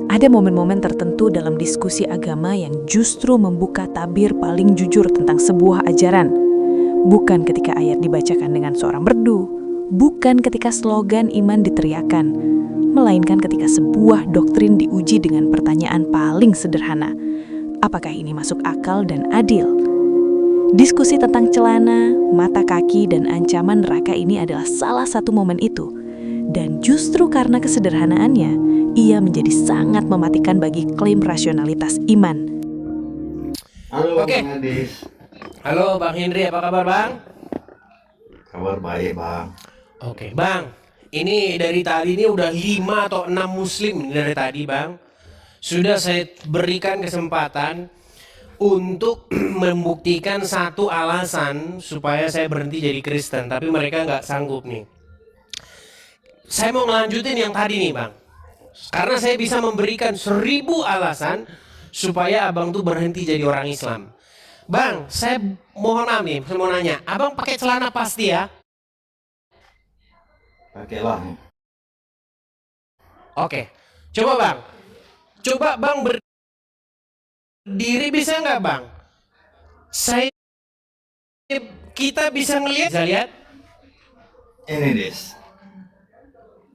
Ada momen-momen tertentu dalam diskusi agama yang justru membuka tabir paling jujur tentang sebuah ajaran. Bukan ketika ayat dibacakan dengan suara merdu, bukan ketika slogan iman diteriakan, melainkan ketika sebuah doktrin diuji dengan pertanyaan paling sederhana. Apakah ini masuk akal dan adil? Diskusi tentang celana, mata kaki, dan ancaman neraka ini adalah salah satu momen itu. Dan justru karena kesederhanaannya, ia menjadi sangat mematikan bagi klaim rasionalitas iman. Halo Oke. Bang Adis. Halo Bang Hendri, apa kabar Bang? Kabar baik Bang. Oke Bang, ini dari tadi ini udah 5 atau 6 muslim dari tadi Bang. Sudah saya berikan kesempatan untuk membuktikan satu alasan supaya saya berhenti jadi Kristen, tapi mereka nggak sanggup nih. Saya mau ngelanjutin yang tadi nih Bang, karena saya bisa memberikan 1000 alasan supaya abang tuh berhenti jadi orang Islam. Bang, saya mohon maaf nih, saya mau nanya, abang pakai celana pasti ya? Pakailah. Oke, coba bang berdiri bisa nggak bang? Kita bisa ngelihat, bisa lihat? Ini Dis.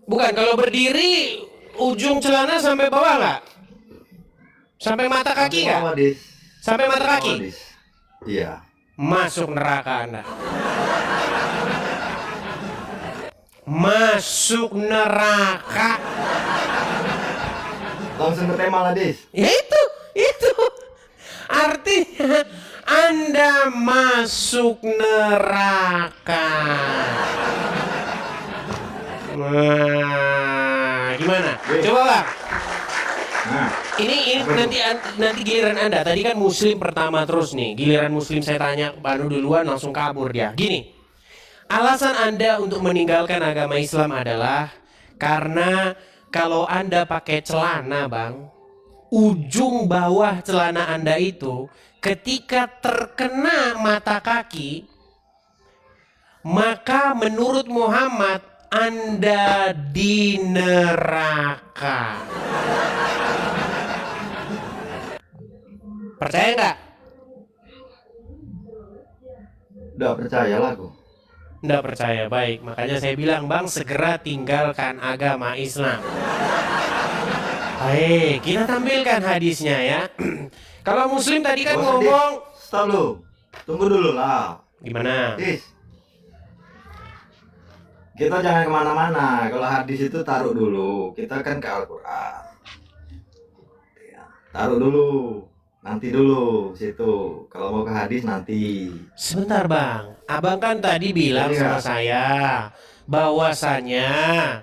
Bukan, kalau berdiri ujung celana sampai bawah nggak? Sampai mata kaki nggak? Bawah, Dis. Sampai mata Bawah, kaki? Dis. Iya. Masuk neraka Anda. Masuk neraka. Langsung ke tema lah Dis. Ya itu. Artinya Anda masuk neraka. Nah, gimana? Coba Bang. Nah, Ini nanti giliran Anda. Tadi kan muslim pertama terus nih. Giliran muslim saya tanya baru duluan langsung kabur dia. Gini. Alasan Anda untuk meninggalkan agama Islam adalah karena kalau Anda pakai celana, Bang, ujung bawah celana Anda itu ketika terkena mata kaki, maka menurut Muhammad Anda di neraka. Percaya nggak? udah percayalah aku. Nggak percaya, baik. Makanya saya bilang, Bang, segera tinggalkan agama Islam. Baik, kita tampilkan hadisnya ya. Kalau muslim tadi kan Bos, Dis. ngomong... Stop lu. Tunggu dulu lah. Gimana? Dis. Kita jangan kemana-mana. Kalau hadis itu taruh dulu. Kita kan ke Al-Quran. Ya, taruh dulu. Nanti dulu situ. Kalau mau ke hadis nanti. Sebentar Bang, Abang kan tadi bilang sama saya bahwasanya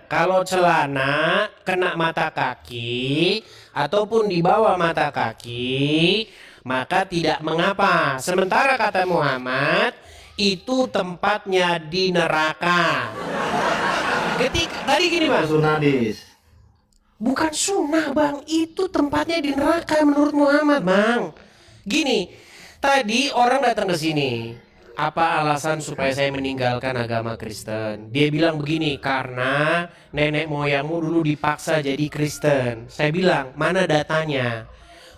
kalau celana kena mata kaki ataupun di bawah mata kaki maka tidak mengapa. Sementara kata Muhammad itu tempatnya di neraka. Tadi gini Bang, Sunnah Dis. bukan sunnah Bang, itu tempatnya di neraka menurut Muhammad Bang. Gini, tadi orang datang ke sini. Apa alasan supaya saya meninggalkan agama Kristen? Dia bilang begini, karena nenek moyangmu dulu dipaksa jadi Kristen. Saya bilang, mana datanya?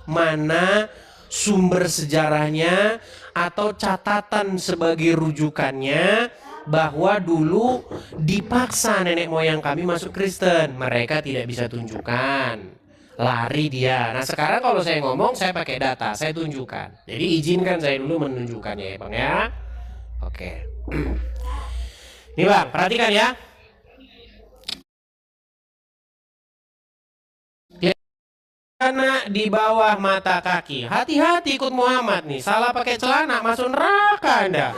Mana sumber sejarahnya atau catatan sebagai rujukannya bahwa dulu dipaksa nenek moyang kami masuk Kristen? Mereka tidak bisa tunjukkan. Lari dia. Nah sekarang kalau saya ngomong saya pakai data, saya tunjukkan. Jadi izinkan saya dulu menunjukkannya ya Bang ya. Oke. Nih Bang, perhatikan ya. Celana di bawah mata kaki. Hati-hati ikut Muhammad nih. Salah pakai celana masuk neraka Anda.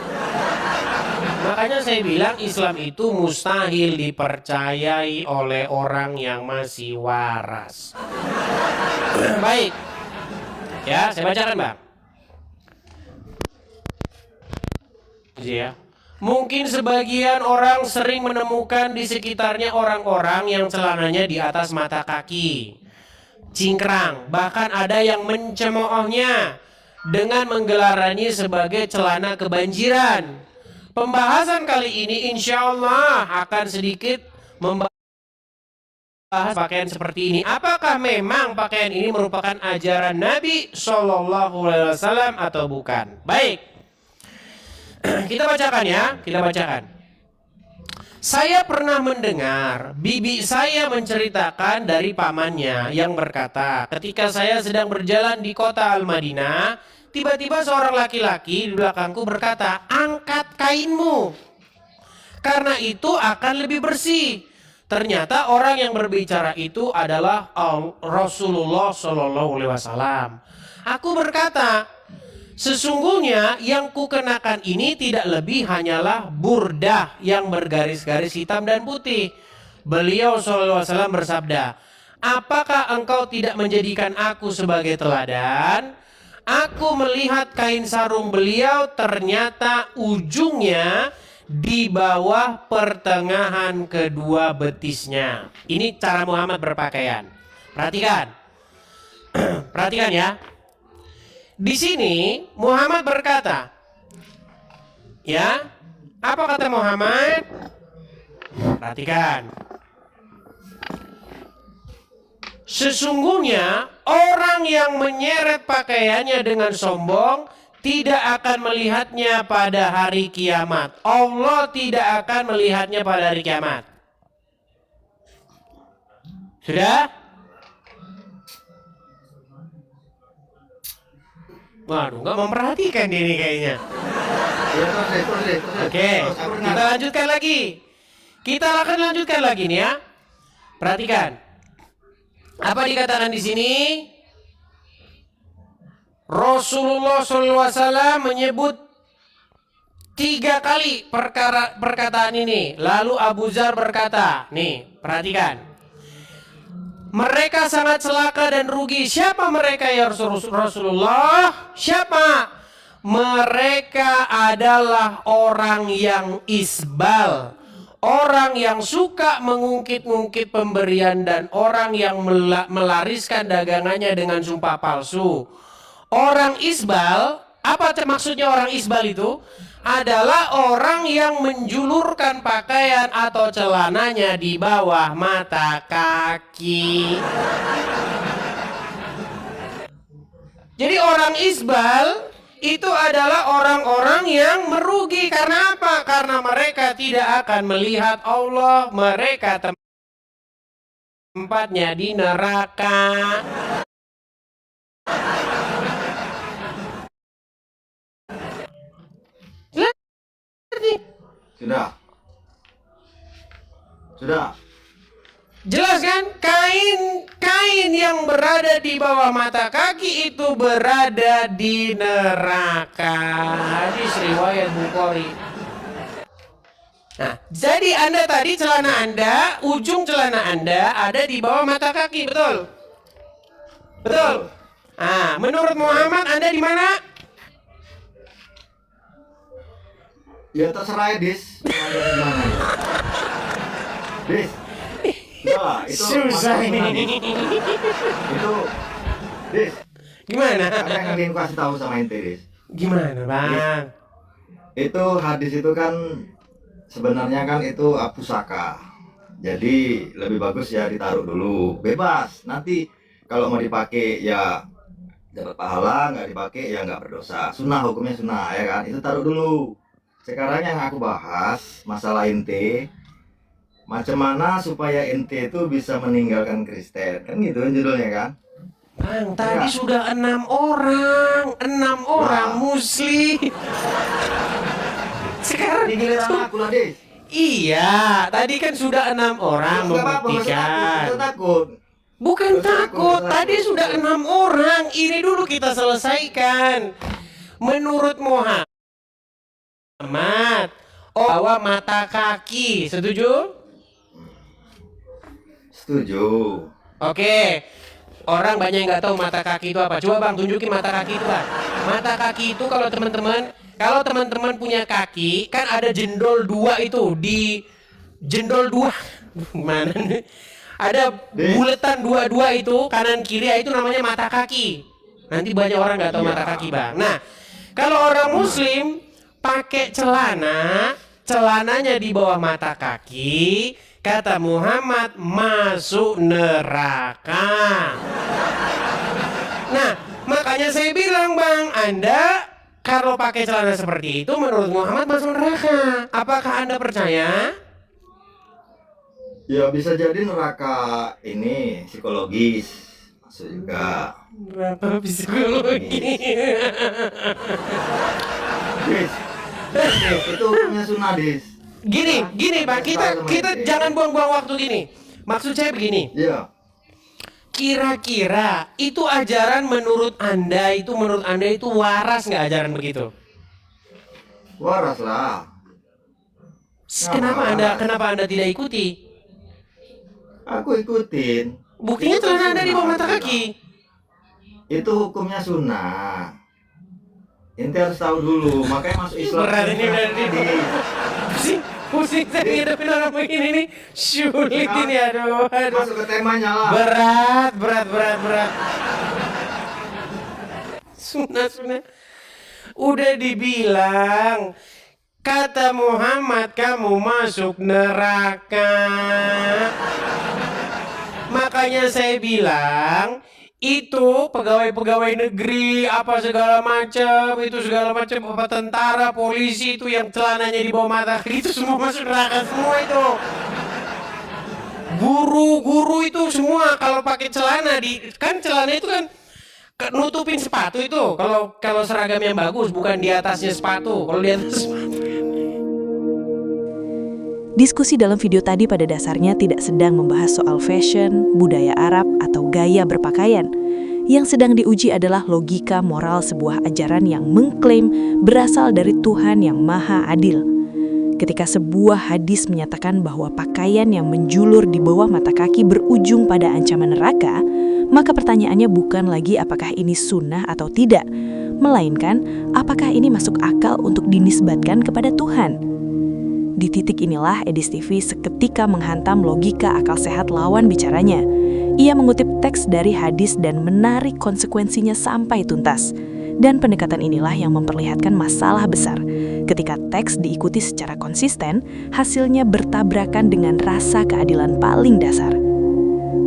Makanya saya bilang Islam itu mustahil dipercayai oleh orang yang masih waras. Baik. Ya, saya bacakan Bang. Ya. Mungkin sebagian orang sering menemukan di sekitarnya orang-orang yang celananya di atas mata kaki, cingkrang, bahkan ada yang mencemoohnya dengan menggelarannya sebagai celana kebanjiran. Pembahasan kali ini insya Allah akan sedikit membahas pakaian seperti ini. Apakah memang pakaian ini merupakan ajaran Nabi Shallallahu Alaihi Wasallam atau bukan? Baik, kita bacakan ya, kita bacakan. Saya pernah mendengar bibi saya menceritakan dari pamannya yang berkata, ketika saya sedang berjalan di kota Al-Madinah, tiba-tiba seorang laki-laki di belakangku berkata, angkat kainmu, karena itu akan lebih bersih. Ternyata orang yang berbicara itu adalah Rasulullah Shallallahu Alaihi Wasallam. Aku berkata, sesungguhnya yang kukenakan ini tidak lebih hanyalah burdah yang bergaris-garis hitam dan putih. Beliau Shallallahu Alaihi Wasallam bersabda, apakah engkau tidak menjadikan aku sebagai teladan? Aku melihat kain sarung beliau, ternyata ujungnya di bawah pertengahan kedua betisnya. Ini cara Muhammad berpakaian. Perhatikan. Perhatikan ya. Di sini Muhammad berkata, ya, apa kata Muhammad? Perhatikan. Sesungguhnya orang yang menyeret pakaiannya dengan sombong tidak akan melihatnya pada hari kiamat. Allah tidak akan melihatnya pada hari kiamat. Sudah? Waduh, nggak memperhatikan ini kayaknya. Oke, kita lanjutkan lagi. Kita akan lanjutkan lagi nih ya. Perhatikan. Apa dikatakan di sini? Rasulullah SAW menyebut 3 kali perkataan ini. Lalu Abu Dzar berkata, nih perhatikan, mereka sangat celaka dan rugi. Siapa mereka ya Rasulullah? Siapa? Mereka adalah orang yang isbal, orang yang suka mengungkit-ungkit pemberian, dan orang yang melariskan dagangannya dengan sumpah palsu. Orang isbal, apa maksudnya orang isbal itu? Adalah orang yang menjulurkan pakaian atau celananya di bawah mata kaki. Jadi orang isbal itu adalah orang-orang yang merugi. Karena apa? Karena mereka tidak akan melihat Allah. Mereka tempatnya di neraka. Sudah. Jelas kan? Kain yang berada di bawah mata kaki itu berada di neraka. Hadis riwayat Bukhari. Nah, jadi Anda tadi ujung celana Anda ada di bawah mata kaki, betul? Betul. Ah, menurut Muhammad Anda di mana? Ya terserah ya, Dis. Dis. Nah, itu Susah ini. Itu Dis. Gimana? Ada yang ingin kasih tahu sama ente, Dis. Gimana, Bang? Itu hadis itu kan sebenarnya kan itu pusaka. Jadi lebih bagus ya ditaruh dulu. Bebas. Nanti kalau mau dipakai ya dapat pahala, nggak dipakai ya nggak berdosa. Sunnah, hukumnya sunnah ya kan. Itu taruh dulu. Sekarang yang aku bahas masalah ente, macam mana supaya ente itu bisa meninggalkan Kristen, kan gitu kan judulnya kan? Bang, tadi sudah 6 orang Muslim. Sekarang giliran aku lah, Des. Iya, tadi kan sudah 6 orang membuktikan. Takut. Bukan takut, tadi sudah 6 orang. Ini dulu kita selesaikan. Menurut Muhammad, bahwa mata kaki, setuju? Setuju. Oke. Orang banyak yang nggak tahu mata kaki itu apa. Coba Bang tunjukin mata kaki itu, Bang. Mata kaki itu kalau teman-teman punya kaki, kan ada jendol 2 itu di jendol 2. Gimana nih? Ada buletan 2 itu kanan kiri, itu namanya mata kaki. Nanti banyak orang nggak tahu mata kaki, Bang. Nah, kalau orang Muslim pakai celananya di bawah mata kaki, kata Muhammad masuk neraka. Nah, makanya saya bilang, Bang, Anda kalau pakai celana seperti itu menurut Muhammad masuk neraka. Apakah Anda percaya? Ya bisa jadi neraka ini psikologis, masuk juga. Berapa psikologi? Dis, itu hukumnya sunnah, Dis. Gini Bang, kita jangan buang-buang waktu gini. Maksud saya begini. Iya. Kira-kira itu ajaran menurut Anda itu waras nggak ajaran begitu? Waras lah. Kenapa Anda tidak ikuti? Aku ikutin. Buktinya celana Anda di bawah mata kaki. Itu hukumnya sunnah. Ente harus tahu dulu, makanya masuk Islam. Berat ini sunnah, udah Dis. pusing saya ngidupin orang begini nih. Sulit ini, aduh. Masuk ke temanya lah. Berat. Sunnah. Udah dibilang, kata Muhammad kamu masuk neraka. Makanya saya bilang, itu pegawai-pegawai negeri apa segala macam, apa tentara, polisi itu yang celananya di bawah mata itu semua masuk neraka semua itu. Guru itu semua kalau pakai celana kan celana itu kan nutupin sepatu itu. Kalau seragam yang bagus bukan di atasnya sepatu. Kalau di atas sepatu. Diskusi dalam video tadi pada dasarnya tidak sedang membahas soal fashion, budaya Arab, atau gaya berpakaian. Yang sedang diuji adalah logika moral sebuah ajaran yang mengklaim berasal dari Tuhan yang Maha Adil. Ketika sebuah hadis menyatakan bahwa pakaian yang menjulur di bawah mata kaki berujung pada ancaman neraka, maka pertanyaannya bukan lagi apakah ini sunnah atau tidak, melainkan apakah ini masuk akal untuk dinisbatkan kepada Tuhan. Di titik inilah Edis TV seketika menghantam logika akal sehat lawan bicaranya. Ia mengutip teks dari hadis dan menarik konsekuensinya sampai tuntas. Dan pendekatan inilah yang memperlihatkan masalah besar. Ketika teks diikuti secara konsisten, hasilnya bertabrakan dengan rasa keadilan paling dasar.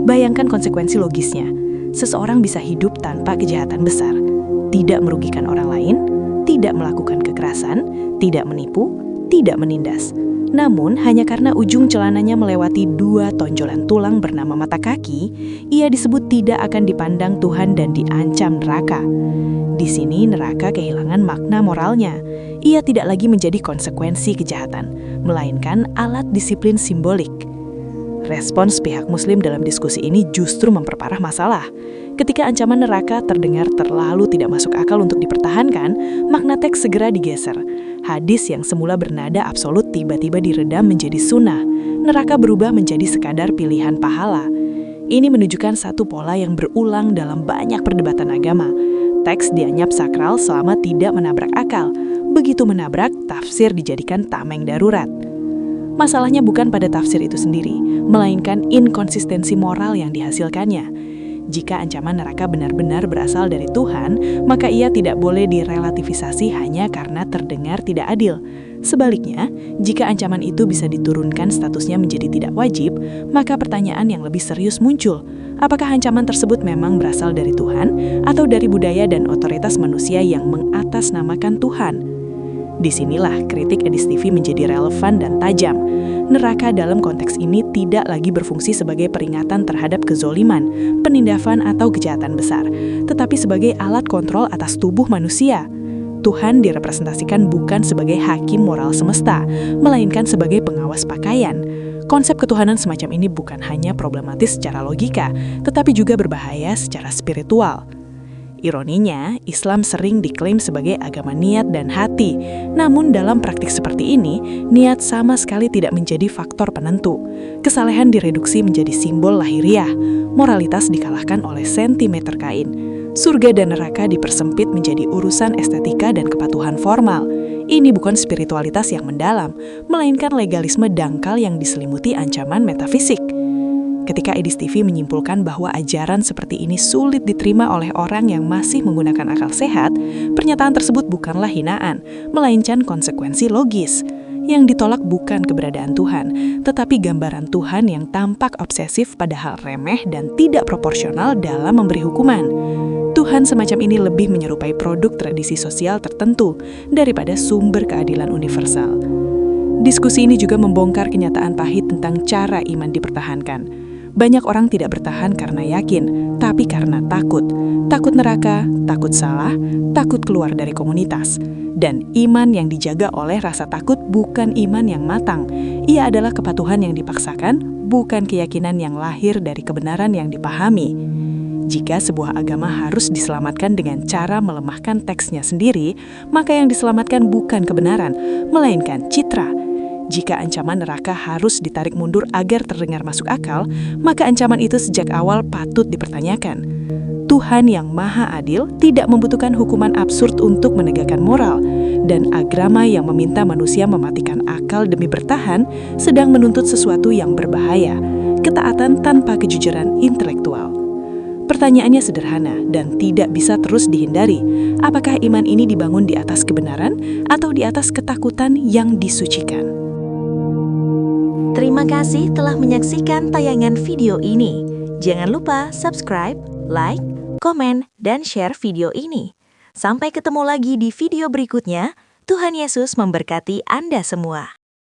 Bayangkan konsekuensi logisnya. Seseorang bisa hidup tanpa kejahatan besar, tidak merugikan orang lain, tidak melakukan kekerasan, tidak menipu, tidak menindas. Namun, hanya karena ujung celananya melewati 2 tonjolan tulang bernama mata kaki, ia disebut tidak akan dipandang Tuhan dan diancam neraka. Di sini neraka kehilangan makna moralnya. Ia tidak lagi menjadi konsekuensi kejahatan, melainkan alat disiplin simbolik. Respons pihak Muslim dalam diskusi ini justru memperparah masalah. Ketika ancaman neraka terdengar terlalu tidak masuk akal untuk dipertahankan, makna teks segera digeser. Hadis yang semula bernada absolut tiba-tiba diredam menjadi sunnah. Neraka berubah menjadi sekadar pilihan pahala. Ini menunjukkan satu pola yang berulang dalam banyak perdebatan agama. Teks dianyap sakral selama tidak menabrak akal. Begitu menabrak, tafsir dijadikan tameng darurat. Masalahnya bukan pada tafsir itu sendiri, melainkan inkonsistensi moral yang dihasilkannya. Jika ancaman neraka benar-benar berasal dari Tuhan, maka ia tidak boleh direlativisasi hanya karena terdengar tidak adil. Sebaliknya, jika ancaman itu bisa diturunkan statusnya menjadi tidak wajib, maka pertanyaan yang lebih serius muncul. Apakah ancaman tersebut memang berasal dari Tuhan atau dari budaya dan otoritas manusia yang mengatasnamakan Tuhan? Disinilah kritik Edis TV menjadi relevan dan tajam. Neraka dalam konteks ini tidak lagi berfungsi sebagai peringatan terhadap kezoliman, penindasan atau kejahatan besar, tetapi sebagai alat kontrol atas tubuh manusia. Tuhan direpresentasikan bukan sebagai hakim moral semesta, melainkan sebagai pengawas pakaian. Konsep ketuhanan semacam ini bukan hanya problematis secara logika, tetapi juga berbahaya secara spiritual. Ironinya, Islam sering diklaim sebagai agama niat dan hati. Namun dalam praktik seperti ini, niat sama sekali tidak menjadi faktor penentu. Kesalehan direduksi menjadi simbol lahiriah. Moralitas dikalahkan oleh sentimeter kain. Surga dan neraka dipersempit menjadi urusan estetika dan kepatuhan formal. Ini bukan spiritualitas yang mendalam, melainkan legalisme dangkal yang diselimuti ancaman metafisik. Ketika Edis TV menyimpulkan bahwa ajaran seperti ini sulit diterima oleh orang yang masih menggunakan akal sehat, pernyataan tersebut bukanlah hinaan, melainkan konsekuensi logis. Yang ditolak bukan keberadaan Tuhan, tetapi gambaran Tuhan yang tampak obsesif padahal remeh dan tidak proporsional dalam memberi hukuman. Tuhan semacam ini lebih menyerupai produk tradisi sosial tertentu daripada sumber keadilan universal. Diskusi ini juga membongkar kenyataan pahit tentang cara iman dipertahankan. Banyak orang tidak bertahan karena yakin, tapi karena takut. Takut neraka, takut salah, takut keluar dari komunitas. Dan iman yang dijaga oleh rasa takut bukan iman yang matang. Ia adalah kepatuhan yang dipaksakan, bukan keyakinan yang lahir dari kebenaran yang dipahami. Jika sebuah agama harus diselamatkan dengan cara melemahkan teksnya sendiri, maka yang diselamatkan bukan kebenaran, melainkan citra. Jika ancaman neraka harus ditarik mundur agar terdengar masuk akal, maka ancaman itu sejak awal patut dipertanyakan. Tuhan yang Maha Adil tidak membutuhkan hukuman absurd untuk menegakkan moral, dan agama yang meminta manusia mematikan akal demi bertahan sedang menuntut sesuatu yang berbahaya, ketaatan tanpa kejujuran intelektual. Pertanyaannya sederhana dan tidak bisa terus dihindari. Apakah iman ini dibangun di atas kebenaran atau di atas ketakutan yang disucikan? Terima kasih telah menyaksikan tayangan video ini. Jangan lupa subscribe, like, komen, dan share video ini. Sampai ketemu lagi di video berikutnya. Tuhan Yesus memberkati Anda semua.